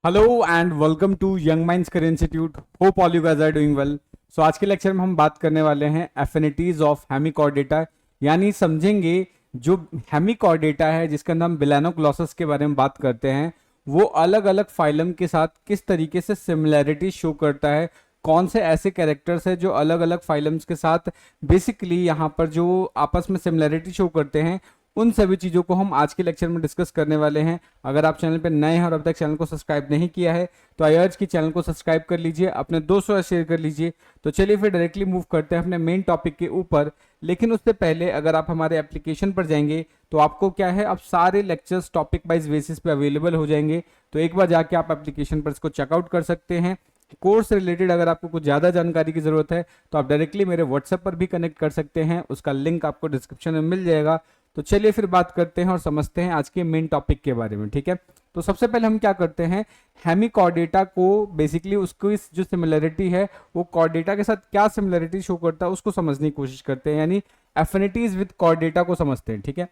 Hello and welcome to young minds career institute. Hope all you guys are doing well. So आज के lecture में हम बात करने वाले हैं एफिनिटीज ऑफ हेमिकॉर्डेटा, यानी समझेंगे जो हेमिकॉर्डेटा है जिसके अंदर हम बिलानोग्लॉसस के बारे में बात करते हैं, वो अलग अलग फाइलम के साथ किस तरीके से सिमिलैरिटी शो करता है। कौन से ऐसे कैरेक्टर्स हैं जो अलग अलग फाइलम्स के साथ बेसिकली यहाँ पर जो आपस में सिमिलैरिटी शो करते हैं, उन सभी चीज़ों को हम आज के लेक्चर में डिस्कस करने वाले हैं। अगर आप चैनल पर नए हैं और अब तक चैनल को सब्सक्राइब नहीं किया है तो आई अर्ज की चैनल को सब्सक्राइब कर लीजिए, अपने दोस्तों से शेयर कर लीजिए। तो चलिए फिर डायरेक्टली मूव करते हैं अपने मेन टॉपिक के ऊपर। लेकिन उससे पहले अगर आप हमारे एप्लीकेशन पर जाएंगे तो आपको क्या है, अब सारे लेक्चर्स टॉपिक वाइज बेसिस पे अवेलेबल हो जाएंगे। तो एक बार जाके आप एप्लीकेशन पर इसको चेकआउट कर सकते हैं। कोर्स रिलेटेड अगर आपको कुछ ज़्यादा जानकारी की ज़रूरत है तो आप डायरेक्टली मेरे व्हाट्सएप पर भी कनेक्ट कर सकते हैं, उसका लिंक आपको डिस्क्रिप्शन में मिल जाएगा। तो चलिए फिर बात करते हैं और समझते हैं आज के मेन टॉपिक के बारे में, ठीक है। तो सबसे पहले हम क्या करते हैं, हेमिकॉर्डेटा को बेसिकली उसको इस जो सिमिलरिटी है वो कॉर्डेटा के साथ क्या सिमिलरिटी शो करता है उसको समझने की कोशिश करते हैं, यानी एफिनिटीज विद कॉर्डेटा को समझते हैं, ठीक है।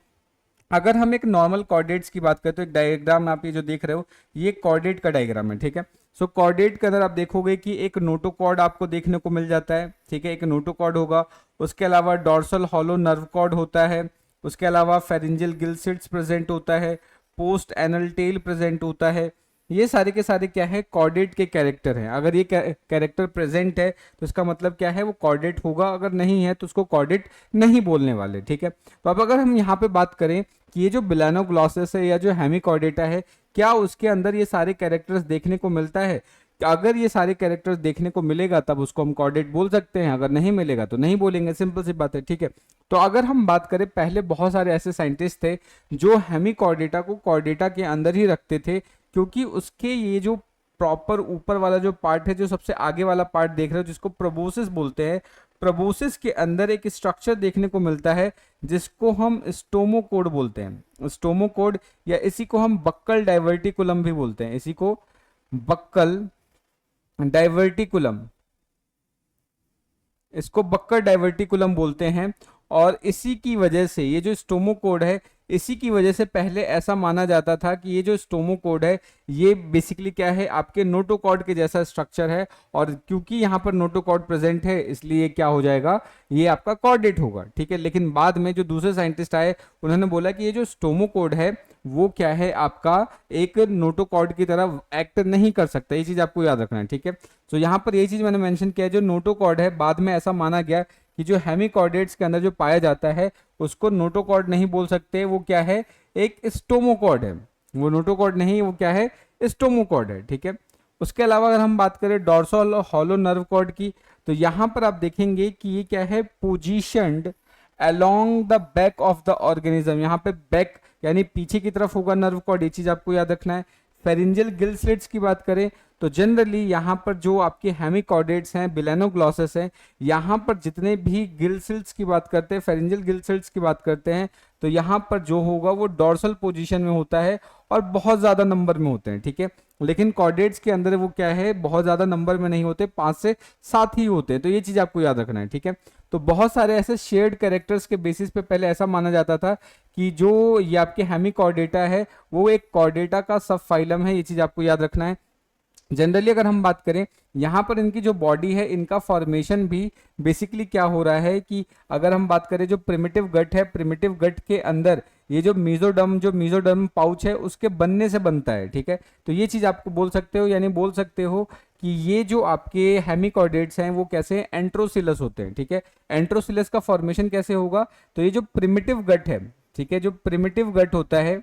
अगर हम एक नॉर्मल कॉर्डेट्स की बात करें तो एक डायग्राम आप ये जो देख रहे हो ये कॉर्डेट का डायग्राम है, ठीक है। सो कॉर्डेट के अंदर आप देखोगे कि एक नोटोकॉर्ड आपको देखने को मिल जाता है, ठीक है, एक नोटोकॉर्ड होगा। उसके अलावा डॉर्सल हॉलो नर्व कॉर्ड होता है। उसके अलावा फेरिंजियल गिलसिट्स प्रेजेंट होता है, पोस्ट एनल टेल प्रेजेंट होता है। ये सारे के सारे क्या है, कॉर्डेट के कैरेक्टर हैं। अगर ये कैरेक्टर प्रेजेंट है तो इसका मतलब क्या है, वो कॉर्डेट होगा, अगर नहीं है तो उसको कॉर्डेट नहीं बोलने वाले, ठीक है। तो अब अगर हम यहाँ पे बात करें कि ये जो बिलानोग्लॉसस है या जो हेमिकॉर्डेटा है, क्या उसके अंदर ये सारे कैरेक्टर्स देखने को मिलता है। अगर ये सारे कैरेक्टर्स देखने को मिलेगा तब उसको हम कॉर्डेट बोल सकते हैं, अगर नहीं मिलेगा तो नहीं बोलेंगे, सिंपल सी बात है, ठीक है। तो अगर हम बात करें, पहले बहुत सारे ऐसे साइंटिस्ट थे जो हेमिकॉर्डेटा को कॉर्डेटा के अंदर ही रखते थे, क्योंकि उसके ये जो प्रॉपर ऊपर वाला जो पार्ट है, जो सबसे आगे वाला पार्ट देख रहे हो जिसको प्रोबोसिस बोलते हैं, प्रोबोसिस के अंदर एक स्ट्रक्चर देखने को मिलता है जिसको हम स्टोमोकोड बोलते हैं। स्टोमोकोड या इसी को हम बक्कल डाइवर्टिकुलम भी बोलते हैं, इसी को बक्कल डाइवर्टिकुलम, इसको बक्कर डाइवर्टिकुलम बोलते हैं। और इसी की वजह से ये जो स्टोमोकोड है, इसी की वजह से पहले ऐसा माना जाता था कि ये जो स्टोमोकोड है ये बेसिकली क्या है, आपके नोटोकॉर्ड के जैसा स्ट्रक्चर है। और क्योंकि यहाँ पर नोटोकॉर्ड प्रेजेंट है इसलिए क्या हो जाएगा, ये आपका कॉर्डेट होगा, ठीक है। लेकिन बाद में जो दूसरे साइंटिस्ट आए उन्होंने बोला कि ये जो स्टोमोकोड है वो क्या है, आपका एक नोटोकॉर्ड की तरह एक्ट नहीं कर सकता। ये चीज आपको याद रखना है, ठीक है। तो यहाँ पर ये चीज मैंने मेंशन किया है, जो नोटोकॉर्ड है बाद में ऐसा माना गया कि जो हेमिकॉर्डेट्स के अंदर जो पाया जाता है उसको नोटोकॉर्ड नहीं बोल सकते, वो क्या है, एक स्टोमोकॉर्ड है। वो नोटोकॉर्ड नहीं, वो क्या है, स्टोमोकॉर्ड है, ठीक है। उसके अलावा अगर हम बात करें डॉर्सल हॉलो नर्व कॉर्ड की, तो यहां पर आप देखेंगे कि ये क्या है, positioned along the back of the organism. यहाँ पे बैक यानी पीछे की तरफ होगा नर्व कॉर्ड, ये चीज आपको याद रखना है। फेरिंजियल गिल स्लिट्स की बात करें तो जनरली यहाँ पर जो आपके हेमिकॉर्डेट्स हैं, बिलानोग्लॉसस हैं, यहाँ पर जितने भी गिल स्लिट्स की बात करते हैं, फेरिंजियल गिल स्लिट्स की बात करते हैं, तो यहाँ पर जो होगा वो डॉर्सल पोजीशन में होता है और बहुत ज्यादा नंबर में होते हैं, ठीक है। लेकिन कॉर्डेट्स के अंदर वो क्या है, बहुत ज्यादा नंबर में नहीं होते, 5 से 7 ही होते हैं। तो ये चीज आपको याद रखना है, ठीक है। तो बहुत सारे ऐसे शेयर्ड कैरेक्टर्स के बेसिस पे पहले ऐसा माना जाता था कि जो ये आपके हेमिकॉर्डेटा है वो एक कॉर्डेटा का सब फाइलम है, ये चीज आपको याद रखना है। जनरली अगर हम बात करें यहाँ पर इनकी जो बॉडी है, इनका फॉर्मेशन भी बेसिकली क्या हो रहा है कि अगर हम बात करें जो प्रिमिटिव गट है, प्रिमिटिव गट के अंदर ये जो मीजोडर्म पाउच है उसके बनने से बनता है, ठीक है। तो ये चीज आपको बोल सकते हो, यानी बोल सकते हो कि ये जो आपके हेमिकॉर्डेट्स हैं वो कैसे एंट्रोसिलस होते हैं, ठीक है। एंट्रोसिलस का फॉर्मेशन कैसे होगा, तो ये जो प्रिमिटिव गट है, ठीक है, जो प्रिमिटिव गट होता है,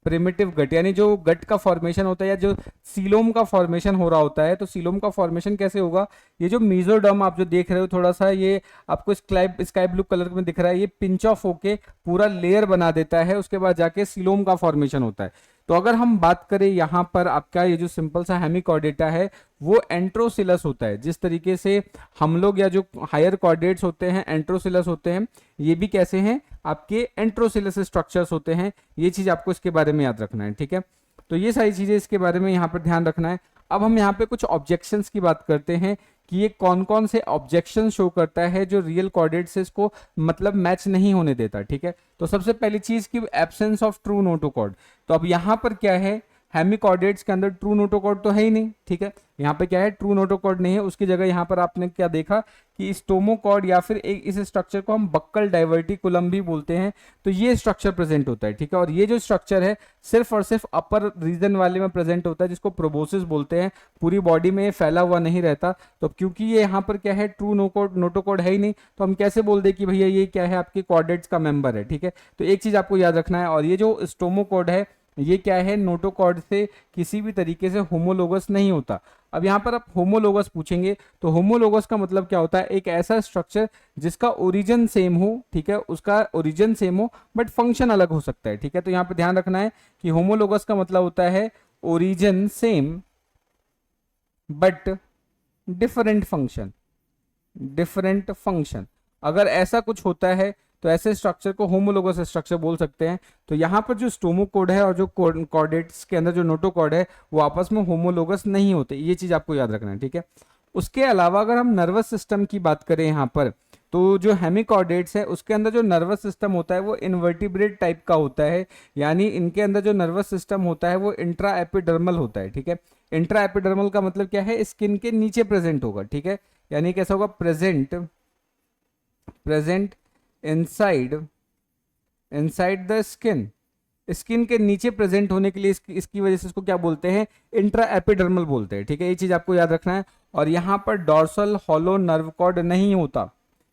प्रिमिटिव गट यानी जो गट का फॉर्मेशन होता है या जो सीलोम का फॉर्मेशन हो रहा होता है, तो सीलोम का फॉर्मेशन कैसे होगा, ये जो मीजोडर्म आप जो देख रहे हो थोड़ा सा ये आपको स्काई ब्लू कलर में दिख रहा है, ये पिंच ऑफ होके पूरा लेयर बना देता है, उसके बाद जाके सीलोम का फॉर्मेशन होता है। तो अगर हम बात करें यहाँ पर आपका ये जो सिंपल सा हेमिकॉर्डेटा है वो एंट्रोसिलस होता है, जिस तरीके से हम लोग या जो हायर कॉर्डेट्स होते हैं एंट्रोसिलस होते हैं, ये भी कैसे हैं, आपके एंट्रोसिलस स्ट्रक्चर्स होते हैं। ये चीज आपको इसके बारे में याद रखना है, ठीक है। तो ये सारी चीजें इसके बारे में यहाँ पर ध्यान रखना है। अब हम यहाँ पे कुछ ऑब्जेक्शंस की बात करते हैं कि ये कौन कौन से ऑब्जेक्शन शो करता है जो रियल कोऑर्डिनेट से इसको मतलब मैच नहीं होने देता, ठीक है। तो सबसे पहली चीज की एब्सेंस ऑफ ट्रू नोटोकॉर्ड। तो अब यहाँ पर क्या है, हेमिकॉर्डेट्स के अंदर ट्रू नोटोकॉर्ड तो है ही नहीं, ठीक है, यहाँ पे क्या है, ट्रू नोटोकॉर्ड नहीं है, उसकी जगह यहाँ पर आपने क्या देखा कि स्टोमोकॉर्ड या फिर एक इस स्ट्रक्चर को हम बक्कल डाइवर्टिकुलम भी बोलते हैं, तो ये स्ट्रक्चर प्रेजेंट होता है, ठीक है। और ये जो स्ट्रक्चर है सिर्फ और सिर्फ अपर रीजन वाले में प्रेजेंट होता है, जिसको प्रोबोसिस बोलते हैं, पूरी बॉडी में ये फैला हुआ नहीं रहता। तो क्योंकि ये यहाँ पर क्या है, ट्रू नोटोकॉर्ड है ही नहीं, तो हम कैसे बोल दे कि भैया ये क्या है, आपके कॉर्डेट्स का मेंबर है, ठीक है। तो एक चीज आपको याद रखना है, और ये जो स्टोमोकॉर्ड है ये क्या है, नोटोकॉर्ड से किसी भी तरीके से होमोलोगस नहीं होता। अब यहाँ पर आप होमोलोगस पूछेंगे, तो होमोलोगस का मतलब क्या होता है, एक ऐसा स्ट्रक्चर जिसका ओरिजिन सेम हो, ठीक है, उसका ओरिजिन सेम हो बट फंक्शन अलग हो सकता है, ठीक है। तो यहाँ पे ध्यान रखना है कि होमोलोगस का मतलब होता है origin same but different function, different function. अगर ऐसा कुछ होता है तो ऐसे स्ट्रक्चर को होमोलोगस स्ट्रक्चर बोल सकते हैं। तो यहाँ पर जो स्टोमोकॉर्ड है और जो कॉर्डेट्स के अंदर जो नोटोकॉर्ड है वो आपस में होमोलोगस नहीं होते, ये चीज आपको याद रखना है, ठीक है। उसके अलावा अगर हम नर्वस सिस्टम की बात करें यहाँ पर, तो जो हेमिकॉर्डेट्स है उसके अंदर जो नर्वस सिस्टम होता है वो इन्वर्टिब्रेट टाइप का होता है, यानी इनके अंदर जो नर्वस सिस्टम होता है वो इंट्रा एपिडर्मल होता है, ठीक है। इंट्रा एपिडर्मल का मतलब क्या है, स्किन के नीचे प्रेजेंट होगा, ठीक है, यानी कैसा होगा, present inside the skin, skin के नीचे प्रेजेंट होने के लिए इसकी वजह से इसको क्या बोलते हैं, इंट्रा एपिडर्मल बोलते हैं, ठीक है। ये चीज आपको याद रखना है। और यहाँ पर डॉर्सल हॉलो नर्व कॉर्ड नहीं होता,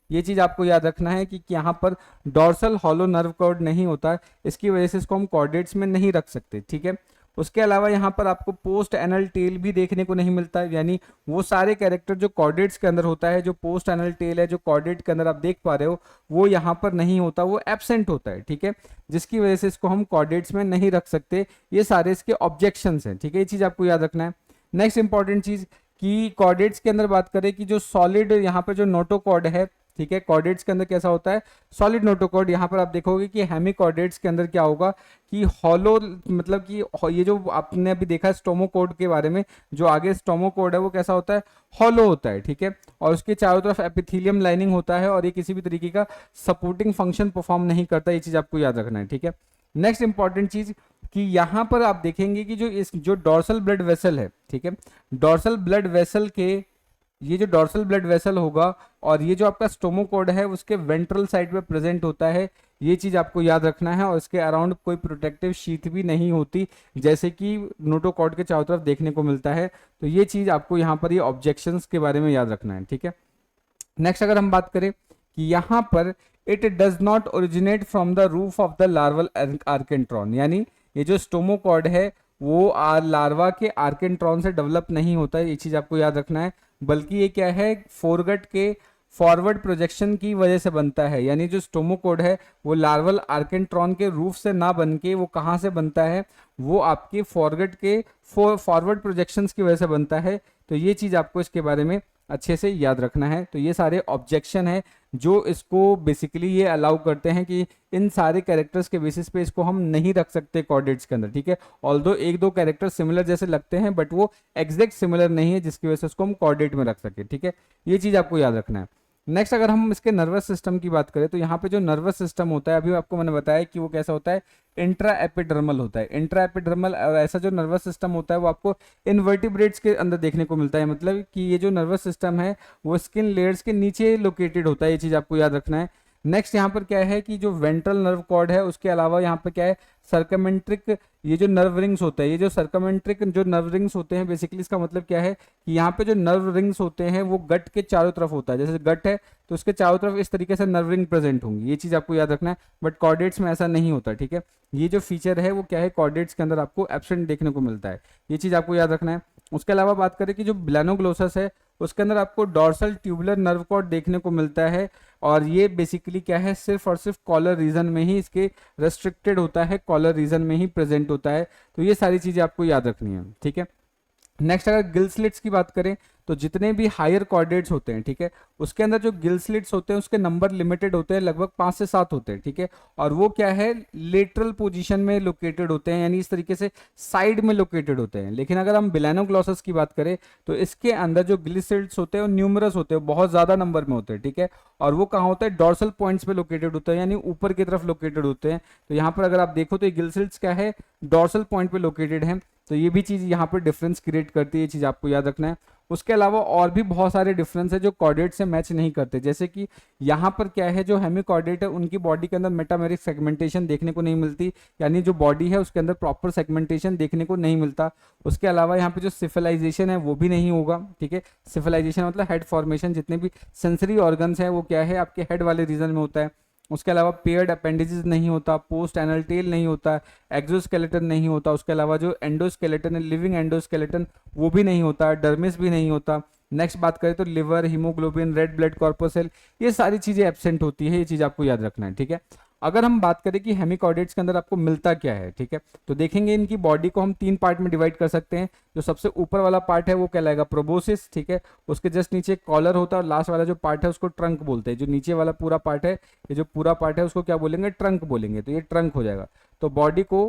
ये चीज आपको याद रखना है कि यहाँ पर डॉर्सल हॉलो नर्व कॉर्ड नहीं होता, इसकी वजह से इसको हम कॉर्डेट्स में नहीं रख सकते, ठीक है। उसके अलावा यहाँ पर आपको पोस्ट एनल टेल भी देखने को नहीं मिलता है, यानी वो सारे कैरेक्टर जो कॉर्डेट्स के अंदर होता है, जो पोस्ट एनल टेल है जो कॉर्डेट के अंदर आप देख पा रहे हो, वो यहाँ पर नहीं होता, वो एब्सेंट होता है, ठीक है, जिसकी वजह से इसको हम कॉर्डेट्स में नहीं रख सकते। ये सारे इसके ऑब्जेक्शंस हैं, ठीक है, ये चीज आपको याद रखना है। नेक्स्ट इंपॉर्टेंट चीज कि कॉर्डेट्स के अंदर बात करें कि जो सॉलिड यहाँ पर जो नोटोकॉर्ड है, ठीक है, कॉर्डेट्स के अंदर कैसा होता है, सॉलिड नोटोकॉर्ड। यहाँ पर आप देखोगे कि हेमिकॉर्डेट्स के अंदर क्या होगा कि हॉलो, मतलब कि ये जो आपने अभी देखा स्टोमोकॉर्ड के बारे में, जो आगे स्टोमोकॉर्ड है वो कैसा होता है, हॉलो होता है, ठीक है, और उसके चारों तरफ एपिथेलियम लाइनिंग होता है और ये किसी भी तरीके का सपोर्टिंग फंक्शन परफॉर्म नहीं करता, ये चीज आपको याद रखना है, ठीक है। नेक्स्ट इंपॉर्टेंट चीज कि यहाँ पर आप देखेंगे कि जो डॉर्सल ब्लड वेसल है, ठीक है, डॉर्सल ब्लड वेसल के, ये जो डॉर्सल ब्लड वेसल होगा और ये जो आपका स्टोमोकॉर्ड है उसके वेंट्रल साइड पे प्रेजेंट होता है, ये चीज आपको याद रखना है। और इसके अराउंड कोई प्रोटेक्टिव शीथ भी नहीं होती, जैसे कि नोटोकॉर्ड के चारों तरफ देखने को मिलता है। तो ये चीज आपको यहाँ पर ये ऑब्जेक्शंस के बारे में याद रखना है, ठीक है। नेक्स्ट अगर हम बात करें कि यहाँ पर it does not originate from the roof of the larval archenteron, यानी ये जो स्टोमोकॉर्ड है वो लार्वा के आर्केंट्रॉन से डेवलप नहीं होता है, ये चीज आपको याद रखना है, बल्कि ये क्या है, फोरगट के फॉरवर्ड प्रोजेक्शन की वजह से बनता है। यानी जो स्टोमोकॉर्ड है वो लार्वल आर्केंट्रॉन के रूफ से ना बन के वो कहाँ से बनता है, वो आपके फॉरगट के फॉरवर्ड प्रोजेक्शंस की वजह से बनता है। तो ये चीज आपको इसके बारे में अच्छे से याद रखना है। तो ये सारे ऑब्जेक्शन है जो इसको बेसिकली ये अलाउ करते हैं कि इन सारे कैरेक्टर्स के बेसिस पे इसको हम नहीं रख सकते कॉर्डेट्स के अंदर, ठीक है। ऑल्दो एक दो कैरेक्टर सिमिलर जैसे लगते हैं बट वो एग्जैक्ट सिमिलर नहीं है, जिसकी वजह से उसको हम कॉर्डेट में रख सके, ठीक है। ये चीज आपको याद रखना है। नेक्स्ट अगर हम इसके नर्वस सिस्टम की बात करें तो यहाँ पे जो नर्वस सिस्टम होता है, अभी आपको मैंने बताया कि वो कैसा होता है, इंट्रा एपिडर्मल होता है। इंट्रा एपिडर्मल और ऐसा जो नर्वस सिस्टम होता है वो आपको इनवर्टिब्रेट्स के अंदर देखने को मिलता है, मतलब कि ये जो नर्वस सिस्टम है वो स्किन लेयर्स के नीचे लोकेटेड होता है, ये चीज आपको याद रखना है। नेक्स्ट यहाँ पर क्या है कि जो वेंट्रल नर्व कॉर्ड है उसके अलावा यहाँ पर क्या है, सर्कमेंट्रिक ये जो नर्व रिंग्स होते हैं, ये जो सर्कमेंट्रिक जो नर्व रिंग्स होते हैं, बेसिकली इसका मतलब क्या है कि यहाँ पे जो नर्व रिंग्स होते हैं वो गट के चारों तरफ होता है। जैसे गट है तो उसके चारों तरफ इस तरीके से नर्व रिंग प्रेजेंट होंगी, ये चीज आपको याद रखना है। बट कॉर्डेट्स में ऐसा नहीं होता, ठीक है। ये जो फीचर है वो क्या है, कॉर्डेट्स के अंदर आपको एब्सेंट देखने को मिलता है, ये चीज आपको याद रखना है। उसके अलावा बात करें कि जो ब्लैनोग्लोसस है उसके अंदर आपको डॉर्सल ट्यूबुलर नर्व कॉर्ड देखने को मिलता है, और ये बेसिकली क्या है, सिर्फ और सिर्फ कॉलर रीजन में ही इसके रेस्ट्रिक्टेड होता है, कॉलर रीजन में ही प्रेजेंट होता है। तो ये सारी चीजें आपको याद रखनी है, ठीक है। नेक्स्ट अगर गिल स्लिट्स की बात करें तो जितने भी हायर कॉर्डेट्स होते हैं, ठीक है, उसके अंदर जो गिल स्लिट्स होते हैं उसके नंबर लिमिटेड होते हैं, लगभग 5 से 7 होते हैं, ठीक है। और वो क्या है, लेटरल पोजीशन में लोकेटेड होते हैं, यानी इस तरीके से साइड में लोकेटेड होते हैं। लेकिन अगर हम ब्लैनोग्लोसस की बात करें तो इसके अंदर जो गिल स्लिट्स होते हैं वो न्यूमरस होते हैं, बहुत ज्यादा नंबर में होते हैं, ठीक है। और वो कहाँ होता है, डॉर्सल पॉइंट्स पे लोकेटेड होते हैं, यानी ऊपर की तरफ लोकेटेड होते हैं। तो यहाँ पर अगर आप देखो तो ये गिल स्लिट्स क्या है, डॉर्सल पॉइंट पे लोकेटेड है। तो ये भी चीज़ यहाँ पर डिफरेंस क्रिएट करती है, ये चीज़ आपको याद रखना है। उसके अलावा और भी बहुत सारे डिफरेंस है जो कॉर्डेट से मैच नहीं करते, जैसे कि यहाँ पर क्या है, जो हेमिकॉर्डेट है उनकी बॉडी के अंदर मेटामेरिक सेगमेंटेशन देखने को नहीं मिलती, यानी जो बॉडी है उसके अंदर प्रॉपर सेगमेंटेशन देखने को नहीं मिलता। उसके अलावा यहाँ पे जो सिफिलाइजेशन है वो भी नहीं होगा, ठीक है। सिफिलाइजेशन मतलब हेड फॉर्मेशन, जितने भी सेंसरी ऑर्गन्स हैं वो क्या है आपके हेड वाले रीजन में होता है। उसके अलावा पेयर्ड अपेंडेजेस नहीं होता, पोस्ट एनल टेल नहीं होता, एक्सोस्केलेटन नहीं होता। उसके अलावा जो एंडोस्केलेटन है, लिविंग एंडोस्केलेटन, वो भी नहीं होता, डर्मिस भी नहीं होता। नेक्स्ट बात करें तो लिवर, हीमोग्लोबिन, रेड ब्लड कॉर्पोसेल, ये सारी चीजें एब्सेंट होती है, ये चीज आपको याद रखना है, ठीक है। अगर हम बात करें कि हेमिकॉर्डेट्स के अंदर आपको मिलता क्या है, ठीक है, तो देखेंगे इनकी बॉडी को हम 3 पार्ट में डिवाइड कर सकते हैं। जो सबसे ऊपर वाला पार्ट है वो कहलाएगा प्रोबोसिस, ठीक है। उसके जस्ट नीचे कॉलर होता है और लास्ट वाला जो पार्ट है उसको ट्रंक बोलते हैं। जो नीचे वाला पूरा पार्ट है, ये जो पूरा पार्ट है उसको क्या बोलेंगे, ट्रंक बोलेंगे, तो ये ट्रंक हो जाएगा। तो बॉडी को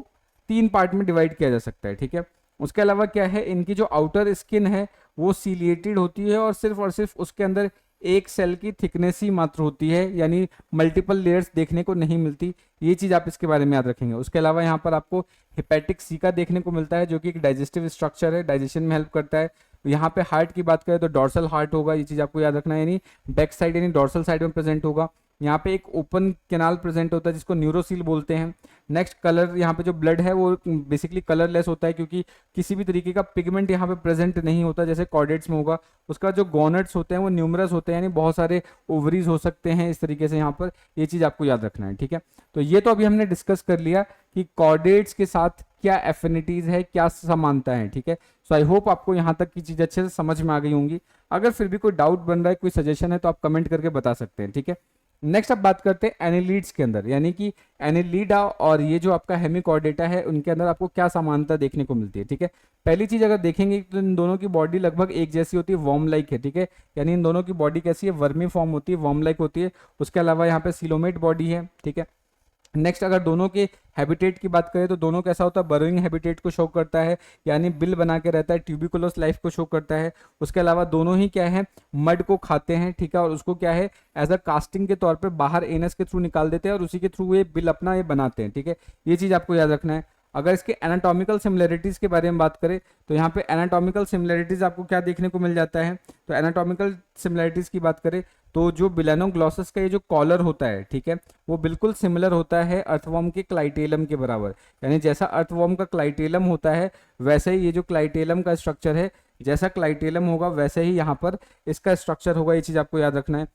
3 पार्ट में डिवाइड किया जा सकता है, ठीक है। उसके अलावा क्या है, इनकी जो आउटर स्किन है वो सीलिएटेड होती है और सिर्फ उसके अंदर एक सेल की थिकनेस ही मात्र होती है, यानी मल्टीपल लेयर्स देखने को नहीं मिलती। ये चीज आप इसके बारे में याद रखेंगे। उसके अलावा यहाँ पर आपको हेपेटिक सीका देखने को मिलता है, जो कि एक डाइजेस्टिव स्ट्रक्चर है, डाइजेशन में हेल्प करता है। यहाँ पे हार्ट की बात करें तो डॉर्सल हार्ट होगा, ये चीज आपको याद रखना है, यानी बैक साइड यानी डॉर्सल साइड में प्रेजेंट होगा। यहाँ पे एक ओपन कैनाल प्रेजेंट होता है जिसको न्यूरोसील बोलते हैं। नेक्स्ट कलर, यहाँ पे जो ब्लड है वो बेसिकली कलरलेस होता है, क्योंकि किसी भी तरीके का पिगमेंट यहाँ पे प्रेजेंट नहीं होता जैसे कॉर्डेट्स में होगा। उसका जो गोनेट्स होते हैं वो न्यूमरस होते हैं, यानी बहुत सारे ओवरीज हो सकते हैं इस तरीके से यहाँ पर, ये चीज आपको याद रखना है, ठीक है। तो ये तो अभी हमने डिस्कस कर लिया कि कॉर्डेट्स के साथ क्या एफिनिटीज है, क्या समानता है, ठीक है। सो आई होप आपको यहाँ तक की चीज अच्छे से समझ में आ गई होंगी। अगर फिर भी कोई डाउट बन रहा है, कोई सजेशन है, तो आप कमेंट करके बता सकते हैं, ठीक है। नेक्स्ट अब बात करते हैं एनिलीड्स के अंदर, यानी कि एनिलीडा और ये जो आपका हेमिकॉर्डेटा है उनके अंदर आपको क्या समानता देखने को मिलती है, ठीक है। पहली चीज अगर देखेंगे तो इन दोनों की बॉडी लगभग एक जैसी होती है, वर्म लाइक है, ठीक है। यानी इन दोनों की बॉडी कैसी है, वर्मी फॉर्म होती है, वर्म लाइक होती है। उसके अलावा यहाँ पे सिलोमेट बॉडी है, ठीक है। नेक्स्ट अगर दोनों के हैबिटेट की बात करें तो दोनों कैसा होता है, बरोइंग हैबिटेट को शो करता है, यानी बिल बना के रहता है, ट्यूबिकुलस लाइफ को शो करता है। उसके अलावा दोनों ही क्या है, मड को खाते हैं, ठीक है, और उसको क्या है एज अ कास्टिंग के तौर पे बाहर एनस के थ्रू निकाल देते हैं और उसी के थ्रू ये बिल अपना ये बनाते हैं, ठीक है। ये चीज आपको याद रखना है। अगर इसके एनाटॉमिकल सिमिलरिटीज के बारे में बात करें तो यहाँ पे एनाटॉमिकल सिमिलरिटीज आपको क्या देखने को मिल जाता है, तो एनाटॉमिकल सिमिलरिटीज की बात करें तो जो बिलानोग्लॉसस का ये जो कॉलर होता है, ठीक है, वो बिल्कुल सिमिलर होता है अर्थवर्म के क्लाइटेलम के बराबर। यानी जैसा अर्थवर्म का क्लाइटेलम होता है वैसे ही ये जो क्लाइटेलम का स्ट्रक्चर है, जैसा क्लाइटेलम होगा वैसे ही यहाँ पर इसका स्ट्रक्चर होगा, ये चीज आपको याद रखना है।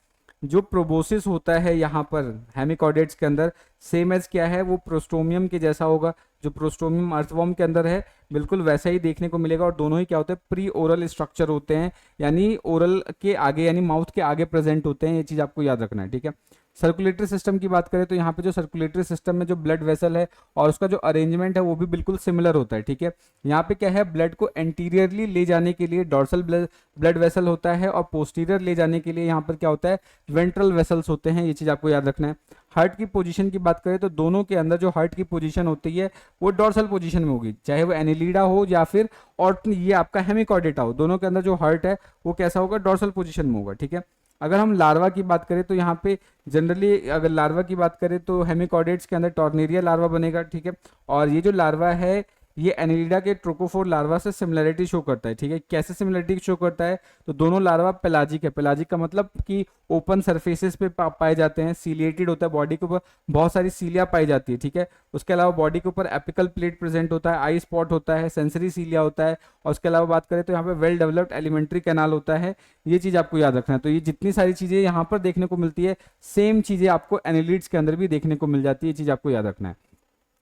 जो प्रोबोसिस होता है यहाँ पर हेमिकॉर्डेट्स के अंदर, सेम एज क्या है, वो प्रोस्टोमियम के जैसा होगा। जो प्रोस्टोमियम अर्थवर्म के अंदर है बिल्कुल वैसा ही देखने को मिलेगा, और दोनों ही क्या होते हैं, प्री ओरल स्ट्रक्चर होते हैं, यानी ओरल के आगे यानी माउथ के आगे प्रेजेंट होते हैं। ये चीज आपको याद रखना है, ठीक है। सर्कुलेटरी सिस्टम की बात करें तो यहाँ पे जो सर्कुलेटरी सिस्टम में जो ब्लड वेसल है और उसका जो अरेंजमेंट है वो भी बिल्कुल सिमिलर होता है, ठीक है। यहाँ पे क्या है, ब्लड को एंटीरियरली ले जाने के लिए डॉर्सल ब्लड वेसल होता है और पोस्टीरियर ले जाने के लिए यहाँ पर क्या होता है, वेंट्रल वेसल्स होते हैं। ये चीज आपको याद रखना है। हार्ट की पोजीशन की बात करें तो दोनों के अंदर जो हार्ट की पोजीशन होती है वो डॉर्सल पोजीशन में होगी, चाहे वो एनिलीडा हो या फिर और ये आपका हेमिकॉर्डेटा हो, दोनों के अंदर जो हार्ट है वो कैसा होगा, डॉर्सल पोजीशन में होगा, ठीक है। अगर हम लार्वा की बात करें तो यहाँ पे जनरली अगर लार्वा की बात करें तो हेमिकॉर्डेट्स के अंदर टॉर्नेरिया लार्वा बनेगा, ठीक है। और ये जो लार्वा है ये एनिलिडा के ट्रोकोफोर लार्वा से सिमिलरिटी शो करता है, ठीक है। कैसे सिमिलरिटी शो करता है, तो दोनों लार्वा पेलाजिक है। पेलाजिक का मतलब कि ओपन सरफेसेस पे पाए जाते हैं, सीलिएटेड होता है, बॉडी के ऊपर बहुत सारी सीलिया पाई जाती है, ठीक है। उसके अलावा बॉडी के ऊपर एपिकल प्लेट प्रेजेंट होता है, आई स्पॉट होता है, सेंसरी सीलिया होता है, और उसके अलावा बात करें तो यहाँ पे वेल डेवलप्ड एलिमेंट्री कैनाल होता है। ये चीज आपको याद रखना है। तो ये जितनी सारी चीजें यहाँ पर देखने को मिलती है, सेम चीजें आपको एनिलिड्स के अंदर भी देखने को मिल जाती है, ये चीज आपको याद रखना है।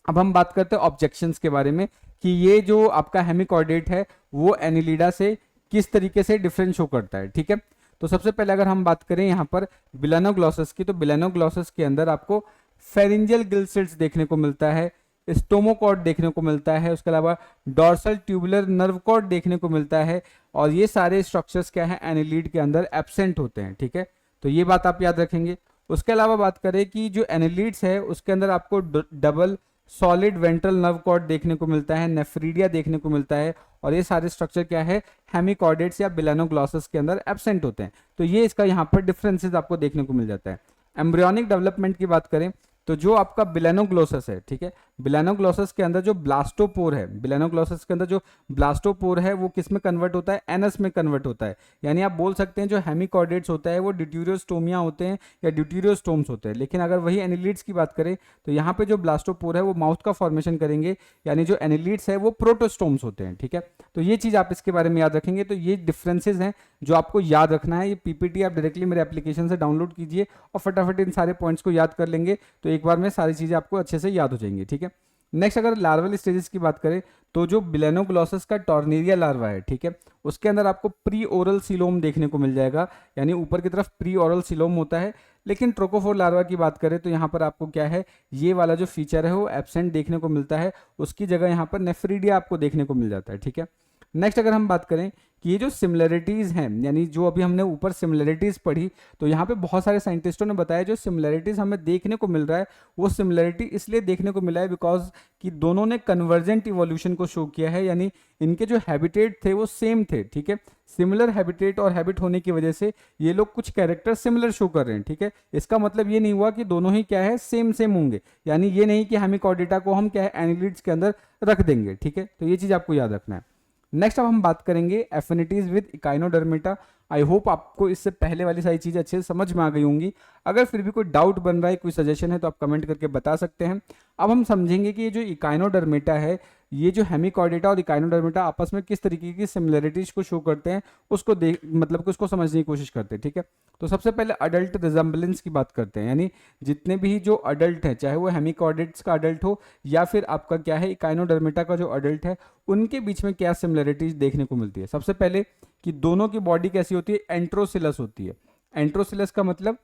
अब हम बात करते हैं ऑब्जेक्शंस के बारे में कि ये जो आपका हेमिकॉर्डेट है वो एनिलिडा से किस तरीके से डिफरेंट शो करता है, ठीक है। तो सबसे पहले अगर हम बात करें यहाँ पर बिलानोग्लॉसस की, तो बिलानोग्लॉसस के अंदर आपको फेरिंजियल गिल सेल्स देखने को मिलता है, स्टोमोकॉर्ड देखने को मिलता है, उसके अलावा डॉर्सल ट्यूबुलर नर्व कॉर्ड देखने को मिलता है, और ये सारे स्ट्रक्चर्स क्या है एनिलीड के अंदर एब्सेंट होते हैं, ठीक है। तो ये बात आप याद रखेंगे। उसके अलावा बात करें कि जो एनिलीड्स है उसके अंदर आपको double solid ventral nerve cord देखने को मिलता है, नेफ्रीडिया देखने को मिलता है, और ये सारे स्ट्रक्चर क्या है हेमिकॉर्डेट्स या बिलानोग्लॉसस के अंदर एब्सेंट होते हैं। तो ये इसका यहाँ पर डिफरेंसेस आपको देखने को मिल जाता है। एम्ब्रियोनिक डेवलपमेंट की बात करें तो जो आपका बिलेनोग्लोसस है, ठीक है, बिलेनोग्लोसस के अंदर जो ब्लास्टोपोर है, बिलेनोग्लोसस के अंदर जो ब्लास्टोपोर है वो किस में कन्वर्ट होता है, एनस में कन्वर्ट होता है। यानी आप बोल सकते हैं जो हेमिकॉर्डेट्स होता है वो ड्यूटेरियोस्टोमिया होते हैं या ड्यूटेरियोस्टोम्स होते हैं। लेकिन अगर वही एनिलिड्स की बात करें तो यहाँ पे जो ब्लास्टोपोर है वो माउथ का फॉर्मेशन करेंगे, यानी जो एनिलिड्स है वो प्रोटोस्टोम्स होते हैं, ठीक है। तो ये चीज़ आप इसके बारे में याद रखेंगे। तो ये डिफरेंसेस हैं जो आपको याद रखना है। ये पीपीटी आप डायरेक्टली मेरे एप्लीकेशन से डाउनलोड कीजिए और फटाफट इन सारे पॉइंट्स को याद कर लेंगे, तो एक बार में सारी चीज़ें आपको अच्छे से याद हो जाएंगी, ठीक है। नेक्स्ट अगर लार्वल स्टेजेस की बात करें तो जो बिलेनोग्लोसस का टॉर्नेरिया लार्वा है, ठीक है, उसके अंदर आपको प्री ओरल सिलोम देखने को मिल जाएगा, यानी ऊपर की तरफ प्री ओरल सिलोम होता है। लेकिन ट्रोकोफोर लार्वा की बात करें तो यहाँ पर आपको क्या है, ये वाला जो फीचर है वो एब्सेंट देखने को मिलता है, उसकी जगह यहाँ पर नेफ्रीडिया आपको देखने को मिल जाता है, ठीक है। नेक्स्ट अगर हम बात करें कि ये जो सिमिलरिटीज़ हैं, यानी जो अभी हमने ऊपर सिमिलरिटीज़ पढ़ी, तो यहाँ पे बहुत सारे साइंटिस्टों ने बताया जो सिमिलरिटीज़ हमें देखने को मिल रहा है वो सिमिलरिटी इसलिए देखने को मिला है बिकॉज कि दोनों ने कन्वर्जेंट इवोल्यूशन को शो किया है, यानी इनके जो हैबिटेट थे वो सेम थे, ठीक है। सिमिलर हैबिटेट और हैबिट होने की वजह से ये लोग कुछ कैरेक्टर सिमिलर शो कर रहे हैं, ठीक है। इसका मतलब ये नहीं हुआ कि दोनों ही क्या है सेम सेम होंगे, यानी ये नहीं कि हेमिकॉर्डेटा को हम क्या है एनिलिड्स के अंदर रख देंगे, ठीक है। तो ये चीज़ आपको याद रखना है। नेक्स्ट अब हम बात करेंगे affinities with Echinodermata. I hope आपको इससे पहले वाली सारी चीज़ें अच्छे से समझ में आ गई होंगी। अगर फिर भी कोई डाउट बन रहा है, कोई सजेशन है तो आप कमेंट करके बता सकते हैं। अब हम समझेंगे कि ये जो इकाइनोडर्मेटा है, ये जो हेमिकॉर्डेटा और इकाइनोडर्मेटा आपस में किस तरीके की सिमिलरिटीज को शो करते हैं, उसको देख मतलब कि उसको समझने की कोशिश करते हैं, ठीक है। तो सबसे पहले अडल्ट रिजेम्बलेंस की बात करते हैं, यानी जितने भी जो अडल्ट हैं, चाहे वो हेमिकॉर्डेट्स का अडल्ट हो या फिर आपका क्या है इकाइनोडर्मेटा का जो अडल्ट है, उनके बीच में क्या सिमिलरिटीज देखने को मिलती है। सबसे पहले कि दोनों की बॉडी कैसी होती है, एंट्रोसिलस होती है। एंट्रोसिलस का मतलब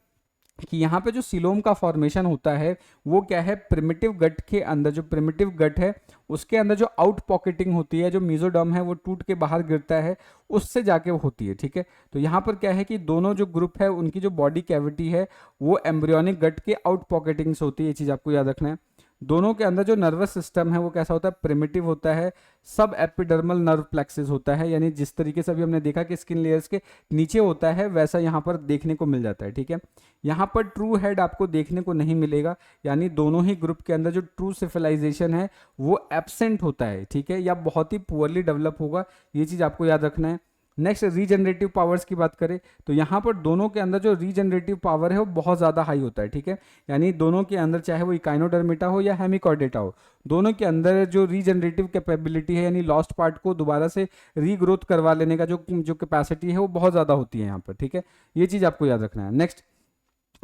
कि यहाँ पे जो सिलोम का फॉर्मेशन होता है वो क्या है, प्रिमिटिव गट के अंदर, जो प्रिमिटिव गट है उसके अंदर जो आउट पॉकेटिंग होती है, जो मीजोडर्म है वो टूट के बाहर गिरता है, उससे जाके होती है, ठीक है। तो यहाँ पर क्या है कि दोनों जो ग्रुप है उनकी जो बॉडी कैविटी है वो एम्ब्रियोनिक गट के आउट पॉकेटिंग से होती है, ये चीज़ आपको याद रखना है। दोनों के अंदर जो नर्वस सिस्टम है वो कैसा होता है, प्रिमिटिव होता है, सब एपिडर्मल नर्व प्लेक्सिस होता है, यानी जिस तरीके से अभी हमने देखा कि स्किन लेयर्स के नीचे होता है वैसा यहाँ पर देखने को मिल जाता है, ठीक है। यहाँ पर ट्रू हेड आपको देखने को नहीं मिलेगा, यानी दोनों ही ग्रुप के अंदर जो ट्रू सिविलाइजेशन है वो एब्सेंट होता है, ठीक है, या बहुत ही पुअरली डेवलप होगा, ये चीज़ आपको याद रखना है। नेक्स्ट रीजनरेटिव पावर्स की बात करें तो यहाँ पर दोनों के अंदर जो रीजनरेटिव पावर है वो बहुत ज़्यादा हाई होता है, ठीक है। यानी दोनों के अंदर चाहे वो इकाइनोडर्मेटा हो या हेमिकॉर्डेटा हो, दोनों के अंदर जो रीजनरेटिव कैपेबिलिटी है, यानी लॉस्ट पार्ट को दोबारा से रीग्रोथ करवा लेने का जो कैपेसिटी है वो बहुत ज़्यादा होती है यहाँ पर, ठीक है। ये चीज़ आपको याद रखना है। नेक्स्ट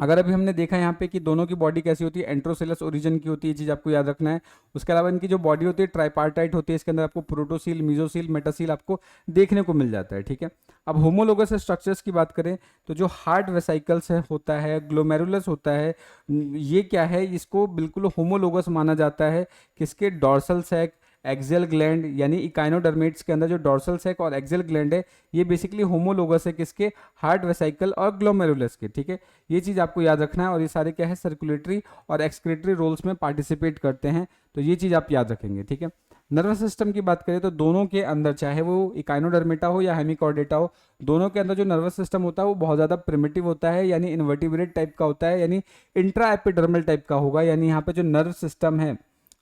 अगर अभी हमने देखा यहाँ पे कि दोनों की बॉडी कैसी होती है, एंट्रोसिलस ओरिजिन की होती है, ये चीज़ आपको याद रखना है। उसके अलावा इनकी जो बॉडी होती है ट्राइपार्टाइट होती है, इसके अंदर आपको प्रोटोसील, मेसोसील, मेटासील आपको देखने को मिल जाता है, ठीक है। अब होमोलोगस स्ट्रक्चर्स की बात करें तो जो हार्ट वेसाइकल्स है होता है, ग्लोमेरुलस होता है, ये क्या है, इसको बिल्कुल होमोलोगस माना जाता है। किसके, डॉर्सल सैक, एक्सियल ग्लैंड, यानी इकाइनोडर्मेट्स के अंदर जो डॉर्सल सैक और एक्सियल ग्लैंड है ये बेसिकली होमोलोगस है किसके, हार्ट वेसाइकल और ग्लोमेरुलस के, ठीक है। ये चीज़ आपको याद रखना है। और ये सारे क्या है, सर्कुलेटरी और एक्सक्रीटरी रोल्स में पार्टिसिपेट करते हैं, तो ये चीज़ आप याद रखेंगे, ठीक है। नर्वस सिस्टम की बात करें तो दोनों के अंदर चाहे वो इकाइनोडर्मेटा हो या हेमिकॉर्डेटा हो, दोनों के अंदर जो नर्वस सिस्टम होता है वो बहुत ज़्यादा प्रिमिटिव होता है, यानी इन्वर्टिब्रेट टाइप का होता है, यानी इंट्रा एपिडर्मल टाइप का होगा। यानी यहाँ पे जो नर्व सिस्टम है,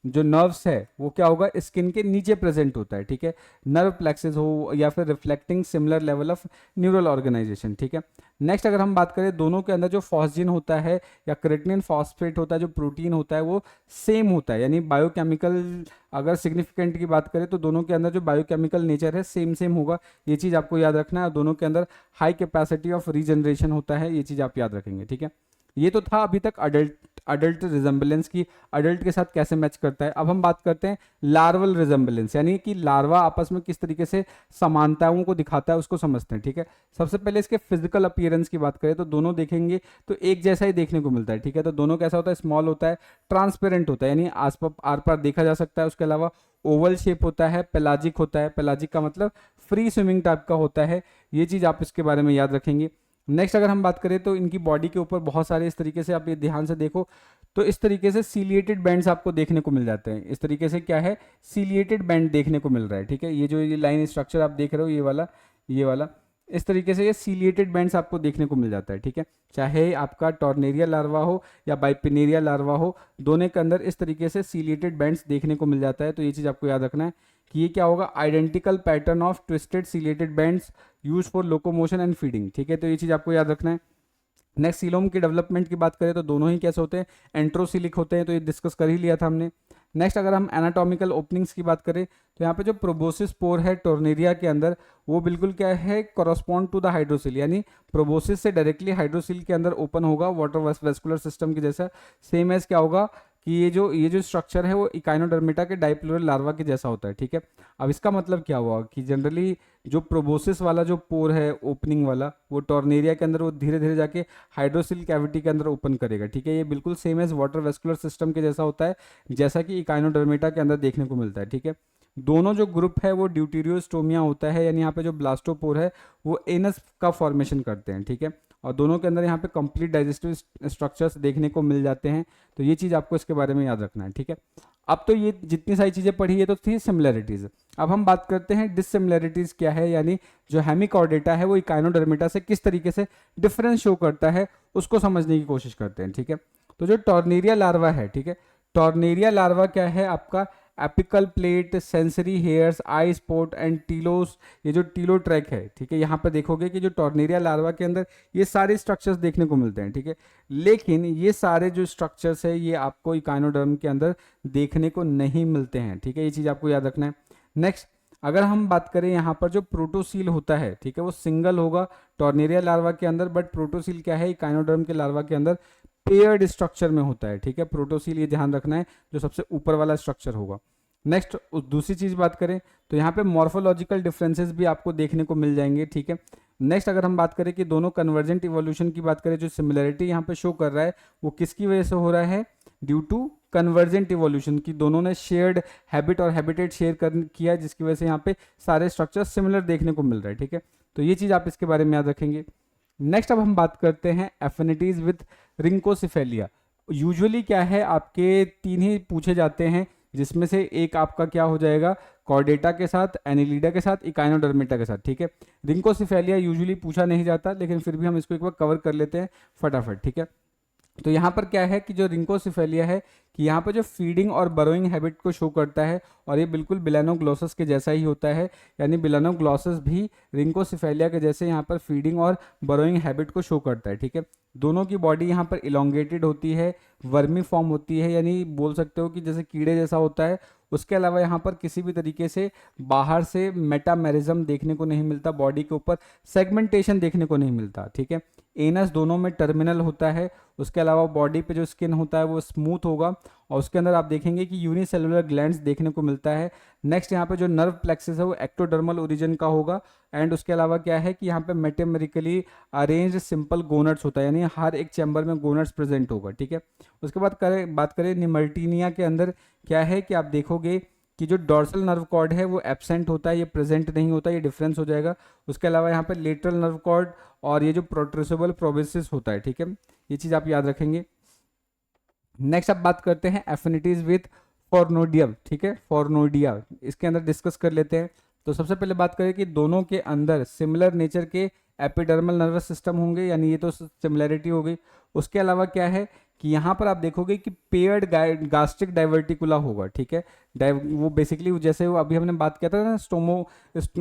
जो नर्व्स है वो क्या होगा, स्किन के नीचे प्रेजेंट होता है, ठीक है। नर्व प्लेक्सिस हो या फिर reflecting similar level of neural organization, ठीक है। नेक्स्ट अगर हम बात करें, दोनों के अंदर जो फॉस्जिन होता है या क्रेटिनिन फॉस्फेट होता है, जो प्रोटीन होता है वो सेम होता है, यानी बायोकेमिकल अगर सिग्निफिकेंट की बात करें तो दोनों के अंदर जो बायोकेमिकल नेचर है सेम सेम होगा, ये चीज़ आपको याद रखना है। दोनों के अंदर हाई कैपेसिटी ऑफ रीजनरेशन होता है, ये चीज़ आप याद रखेंगे, ठीक है। ये तो था अभी तक अडल्ट रिजेम्बलेंस की, अडल्ट के साथ कैसे मैच करता है। अब हम बात करते हैं लार्वल रिजेम्बलेंस, यानी कि लार्वा आपस में किस तरीके से समानताओं को दिखाता है उसको समझते हैं, ठीक है। सबसे पहले इसके फिजिकल अपीयरेंस की बात करें तो दोनों देखेंगे तो एक जैसा ही देखने को मिलता है, ठीक है। तो दोनों कैसा होता है, स्मॉल होता है, ट्रांसपेरेंट होता है, यानी आस पास आर पार देखा जा सकता है। उसके अलावा ओवल शेप होता है, पेलाजिक होता है, पेलाजिक का मतलब फ्री स्विमिंग टाइप का होता है, ये चीज़ आप इसके बारे में याद रखेंगे। नेक्स्ट अगर हम बात करें तो इनकी बॉडी के ऊपर बहुत सारे इस तरीके से, आप ये ध्यान से देखो तो इस तरीके से सीलिएटेड बैंड्स आपको देखने को मिल जाते हैं। इस तरीके से क्या है, सीलिएटेड बैंड देखने को मिल रहा है, ठीक है। ये जो ये लाइन स्ट्रक्चर आप देख रहे हो, ये वाला इस तरीके से ये सीलिएटेड बैंड्स आपको देखने को मिल जाता है, ठीक है। चाहे आपका टॉर्नेरिया लार्वा हो या बाइपिनेरिया लार्वा हो, दोनों के अंदर इस तरीके से सीलिएटेड बैंड्स देखने को मिल जाता है। तो ये चीज़ आपको याद रखना है कि ये क्या होगा, identical pattern of twisted ciliated bands use for locomotion and feeding, ठीक है। तो ये चीज़ आपको याद रखना है। नेक्स्ट सीलोम की डेवलपमेंट की बात करें तो दोनों ही कैसे होते हैं, एंट्रोसिलिक होते हैं, तो ये डिस्कस कर ही लिया था हमने। नेक्स्ट अगर हम एनाटॉमिकल ओपनिंग्स की बात करें तो यहाँ पे जो प्रोबोसिस पोर है टॉर्नेरिया के अंदर, वो बिल्कुल क्या है, कॉरस्पॉन्ड टू द हाइड्रोसिल, यानी प्रोबोसिस से डायरेक्टली हाइड्रोसिल के अंदर ओपन होगा वाटर वेस्कुलर सिस्टम के जैसा। सेम एज क्या होगा कि ये जो स्ट्रक्चर है वो इकाइनोडर्मिटा के डाइप्लोरल लार्वा के जैसा होता है, ठीक है। अब इसका मतलब क्या हुआ कि जनरली जो प्रोबोसिस वाला जो पोर है ओपनिंग वाला, वो टॉर्नेरिया के अंदर वो धीरे धीरे जाके हाइड्रोसिल कैविटी के अंदर ओपन करेगा, ठीक है। ये बिल्कुल same as water vascular system के जैसा होता है, जैसा कि इकाइनोडर्मिटा के अंदर देखने को मिलता है, ठीक है। दोनों जो ग्रुप है वो ड्यूटेरियोस्टोमिया होता है, यानी यहाँ पे जो ब्लास्टोपोर है वो एनस का फॉर्मेशन करते हैं, ठीक है। और दोनों के अंदर यहाँ पे कंप्लीट डाइजेस्टिव स्ट्रक्चर्स देखने को मिल जाते हैं। तो ये चीज़ आपको इसके बारे में याद रखना है, ठीक है। अब तो ये जितनी सारी चीज़ें पढ़ी है तो थी सिमिलैरिटीज़। अब हम बात करते हैं डिससिमिलैरिटीज़ क्या है, यानी जो हेमिकॉर्डेटा है वो इकाइनोडर्मिटा से किस तरीके से डिफरेंस शो करता है, उसको समझने की कोशिश करते हैं, ठीक है। तो जो टॉर्नेरिया लार्वा है, ठीक है, टॉर्नेरिया लार्वा क्या है आपका, apical plate, sensory hairs, eye spot and telos, ये जो टीलो ट्रैक है, ठीक है। यहाँ पर देखोगे कि जो टॉर्नेरिया लार्वा के अंदर ये सारे स्ट्रक्चर्स देखने को मिलते हैं, ठीक है। लेकिन ये सारे जो स्ट्रक्चर्स है ये आपको इकाइनोडर्म के अंदर देखने को नहीं मिलते हैं, ठीक है। ये चीज़ आपको याद रखना है। नेक्स्ट अगर हम बात करें यहाँ पर जो प्रोटोसील होता है, ठीक है, वो सिंगल होगा टॉर्नेरिया लार्वा के अंदर, बट प्रोटोसील क्या है, इकाइनोडर्म के लार्वा के अंदर पेयर्ड स्ट्रक्चर में होता है, ठीक है। प्रोटोसील ये ध्यान रखना है, जो सबसे ऊपर वाला स्ट्रक्चर होगा। नेक्स्ट दूसरी चीज बात करें तो यहाँ पे मॉर्फोलॉजिकल डिफरेंसेस भी आपको देखने को मिल जाएंगे, ठीक है। नेक्स्ट अगर हम बात करें कि दोनों कन्वर्जेंट इवोल्यूशन की बात करें, जो सिमिलरिटी यहाँ पे शो कर रहा है वो किसकी वजह से हो रहा है, ड्यू टू कन्वर्जेंट इवोल्यूशन की। दोनों ने शेयर्ड हैबिट और हैबिटेट शेयर किया, जिसकी वजह से यहाँ पे सारे स्ट्रक्चर सिमिलर देखने को मिल रहा है, ठीक है। तो ये चीज आप इसके बारे में याद रखेंगे। नेक्स्ट अब हम बात करते हैं एफिनिटीज विद रिंकोसिफेलिया। यूजुअली क्या है, आपके तीन ही पूछे जाते हैं, जिसमें से एक आपका क्या हो जाएगा, कॉर्डेटा के साथ, एनिलिडा के साथ, इकाइनोडर्मिटा के साथ, ठीक है। रिंकोसिफेलिया यूजुअली पूछा नहीं जाता, लेकिन फिर भी हम इसको एक बार कवर कर लेते हैं फटाफट, ठीक है। तो यहाँ पर क्या है कि जो रिंकोसिफेलिया है कि यहाँ पर जो फीडिंग और बरोइंग हैबिट को शो करता है, और ये बिल्कुल बिलानोग्लोसस के जैसा ही होता है, यानी बिलानोग्लोसस भी रिंकोसिफेलिया के जैसे यहाँ पर फीडिंग और बरोइंग हैबिट को शो करता है, ठीक है। दोनों की बॉडी यहाँ पर इलोंगेटेड होती है, वर्मी फॉर्म होती है, यानी बोल सकते हो कि जैसे कीड़े जैसा होता है। उसके अलावा यहाँ पर किसी भी तरीके से बाहर से मेटामेरिज्म देखने को नहीं मिलता, बॉडी के ऊपर सेगमेंटेशन देखने को नहीं मिलता, ठीक है। एनस दोनों में टर्मिनल होता है। उसके अलावा बॉडी पे जो स्किन होता है वो स्मूथ होगा, और उसके अंदर आप देखेंगे कि यूनिसेलुलर ग्लैंड्स देखने को मिलता है। नेक्स्ट यहाँ पे जो नर्व प्लेक्सस है वो एक्टोडर्मल ओरिजिन का होगा, एंड उसके अलावा क्या है कि यहाँ पे मेटामेरिकली अरेंज्ड सिंपल गोनट्स होता है, यानी हर एक चैम्बर में गोनट्स प्रेजेंट होगा, ठीक है। उसके बाद बात करें निमल्टीनिया के अंदर क्या है कि आप देखोगे कि जो डॉर्सल नर्व कॉर्ड है वो एब्सेंट होता है, ये प्रेजेंट नहीं होता, ये डिफरेंस हो जाएगा। उसके अलावा यहाँ पे लेटरल नर्व कॉर्ड और ये जो प्रोट्रूसिबल प्रोबेसिस होता है, ठीक है, ये चीज़ आप याद रखेंगे। नेक्स्ट अब बात करते हैं एफिनिटीज विथ फॉर्नोडियम, ठीक है, फॉर्नोडिया, इसके अंदर डिस्कस कर लेते हैं। तो सबसे पहले बात करें कि दोनों के अंदर सिमिलर नेचर के एपिडर्मल नर्वस सिस्टम होंगे, यानी ये तो सिमिलरिटी हो गई। उसके अलावा क्या है कि यहाँ पर आप देखोगे कि पेयर्ड गास्ट्रिक डाइवर्टिकुला होगा, ठीक है। वो बेसिकली जैसे वो अभी हमने बात किया था ना,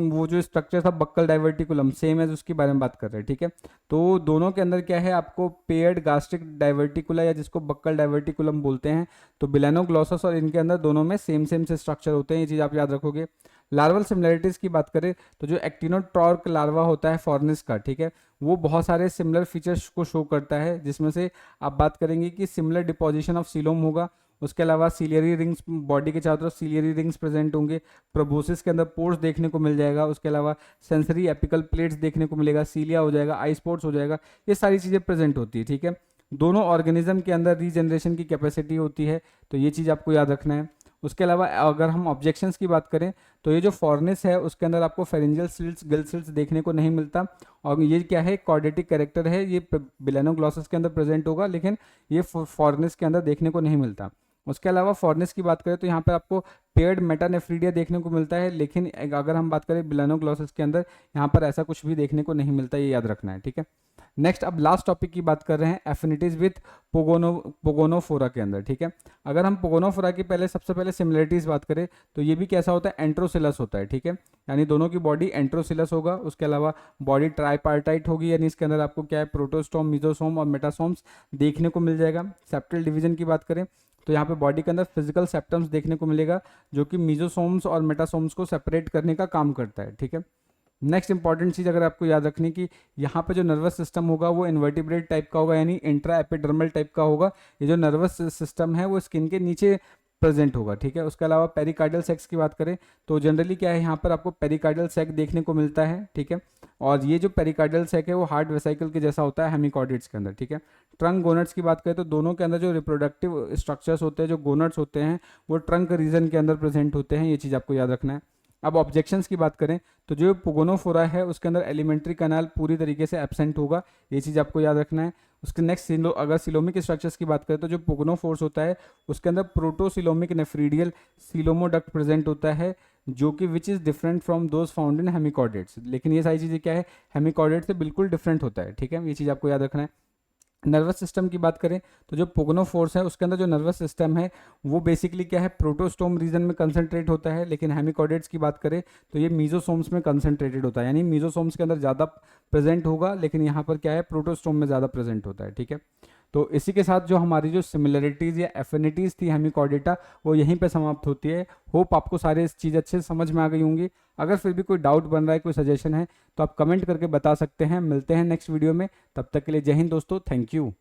वो जो स्ट्रक्चर था बक्कल डाइवर्टिकुलम, सेम है, उसके बारे में बात कर रहे हैं, ठीक है। तो दोनों के अंदर क्या है, आपको पेयर्ड गास्ट्रिक डाइवर्टिकुला या जिसको बक्कल डाइवर्टिकुलम बोलते हैं। तो बिलानोग्लोसस और इनके अंदर दोनों में सेम से स्ट्रक्चर होते हैं, ये चीज़ आप याद रखोगे। लार्वल सिमिलरिटीज़ की बात करें तो जो एक्टिनोटॉर्क लार्वा होता है फॉर्निस का, ठीक है, वो बहुत सारे सिमिलर फीचर्स को शो करता है, जिसमें से आप बात करेंगे कि सिमिलर डिपोजिशन ऑफ सीलोम होगा। उसके अलावा सीलियरी रिंग्स, बॉडी के चारों तरफ सीलियरी रिंग्स प्रेजेंट होंगे। प्रोबोसिस के अंदर पोर्स देखने को मिल जाएगा। उसके अलावा सेंसरी एपिकल प्लेट्स देखने को मिलेगा, सीलिया हो जाएगा, आई स्पॉट्स हो जाएगा, ये सारी चीज़ें प्रेजेंट होती है, ठीक है। दोनों ऑर्गेनिज्म के अंदर रीजनरेशन की कैपेसिटी होती है, तो ये चीज़ आपको याद रखना है। उसके अलावा अगर हम ऑब्जेक्शंस की बात करें तो ये जो फॉर्निस है उसके अंदर आपको फेरेंजियल सिल्स, गिल सिल्स देखने को नहीं मिलता, और ये क्या है, कॉर्डेटिक कैरेक्टर है, ये बिलानोग्लोसस के अंदर प्रेजेंट होगा, लेकिन ये फॉर्निस के अंदर देखने को नहीं मिलता। उसके अलावा फॉरनेस की बात करें तो यहाँ पर आपको पेयर्ड मेटानेफ्रीडिया देखने को मिलता है, लेकिन अगर हम बात करें बिलानोग्लोसस के अंदर यहाँ पर ऐसा कुछ भी देखने को नहीं मिलता, ये याद रखना है, ठीक है। नेक्स्ट अब लास्ट टॉपिक की बात कर रहे हैं एफिनिटीज विथ पोगोनोफोरा के अंदर, ठीक है। अगर हम पोगोनोफोरा की सबसे पहले सिमिलरिटीज बात करें तो ये भी कैसा होता है, एंट्रोसिलस होता है, ठीक है। यानी दोनों की बॉडी एंट्रोसिलस होगा। उसके अलावा बॉडी ट्राइपार्टाइट होगी, यानी इसके अंदर आपको क्या है, प्रोटोस्टोम, मिजोसोम और मेटासोम्स देखने को मिल जाएगा। सेप्टल डिवीजन की बात करें तो यहाँ पे बॉडी के अंदर फिजिकल सेप्टम्स देखने को मिलेगा, जो कि मिजोसोम्स और मेटासोम्स को सेपरेट करने का काम करता है, ठीक है। नेक्स्ट इंपॉर्टेंट चीज़ अगर आपको याद रखनी कि यहाँ पे जो नर्वस सिस्टम होगा वो इन्वर्टिब्रेट टाइप का होगा, यानी इंट्रा एपिडर्मल टाइप का होगा। ये जो नर्वस सिस्टम है वो स्किन के नीचे प्रेजेंट होगा, ठीक है। उसके अलावा पेरिकार्डियल सेक्स की बात करें तो जनरली क्या है, यहाँ पर आपको पेरिकार्डियल सेक देखने को मिलता है, ठीक है। और ये जो पेरिकार्डियल सेक है वो हार्ट वेसिकल के जैसा होता है हेमिकॉर्डिड्स के अंदर, ठीक है। ट्रंक गोनट्स की बात करें तो दोनों के अंदर जो रिप्रोडक्टिव स्ट्रक्चर्स होते हैं, जो गोनट्स होते हैं, वो ट्रंक रीजन के अंदर प्रेजेंट होते हैं। ये चीज़ आपको याद रखना है। अब ऑब्जेक्शंस की बात करें तो जो पोगोनोफोरा है उसके अंदर एलिमेंट्री कैनाल पूरी तरीके से एब्सेंट होगा, ये चीज़ आपको याद रखना है। उसके नेक्स्ट अगर सिलोमिक स्ट्रक्चर्स की बात करें तो जो पोगोनोफोर्स होता है उसके अंदर प्रोटोसिलोमिक नेफ्रीडियल सिलोमोडक्ट प्रेजेंट होता है, जो कि which is different from those found in hemichordates. लेकिन ये सारी चीज़ें क्या है, हेमिकॉर्डेट से बिल्कुल डिफरेंट होता है, ठीक है। ये चीज़ आपको याद रखना है। नर्वस सिस्टम की बात करें तो जो पोगोनोफोर्स है उसके अंदर जो नर्वस सिस्टम है वो बेसिकली क्या है, प्रोटोस्टोम रीजन में कंसंट्रेट होता है। लेकिन हेमिकॉर्डेट्स की बात करें तो ये मीजोसोम्स में कंसंट्रेटेड होता है, यानी मीजोसोम्स के अंदर ज़्यादा प्रेजेंट होगा, लेकिन यहाँ पर क्या है, प्रोटोस्टोम में ज़्यादा प्रेजेंट होता है, ठीक है। तो इसी के साथ जो हमारी जो सिमिलरिटीज़ या एफिनिटीज़ थी हेमिकॉर्डेटा, वो यहीं पे समाप्त होती है। होप आपको सारे चीज़ अच्छे से समझ में आ गई होंगी। अगर फिर भी कोई डाउट बन रहा है, कोई सजेशन है, तो आप कमेंट करके बता सकते हैं। मिलते हैं नेक्स्ट वीडियो में, तब तक के लिए जय हिंद दोस्तों, थैंक यू।